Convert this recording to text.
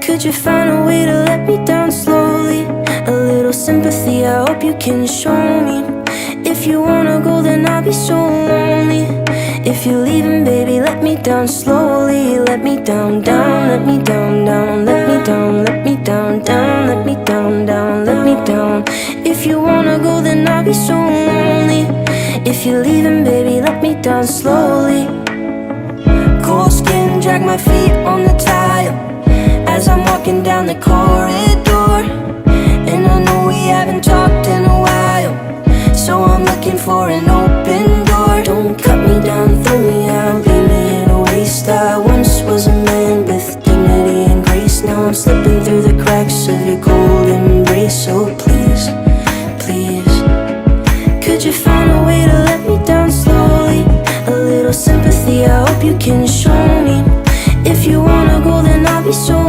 Could you find a way to let me down slowly? A little sympathy, I hope you can show me. If you wanna go, then I'll be so lonely. If you're leaving, baby, let me down slowly. Let me down, down, let me down, down. Let me down, let me down, down. Let me down, down, let me down. If you wanna go, then I'll be so lonely. If you're leaving, baby, let me down slowly. Cold skin, drag my feet on the tile as I'm walking down the corridor. And I know we haven't talked in a while, so I'm looking for an open door. Don't cut me down, throw me out, leave me in a waste. I once was a man with dignity and grace. Now I'm slipping through the cracks of your cold embrace. So please, please, could you find a way to let me down slowly? A little sympathy, I hope you can show me. If you wanna go, then I'll be so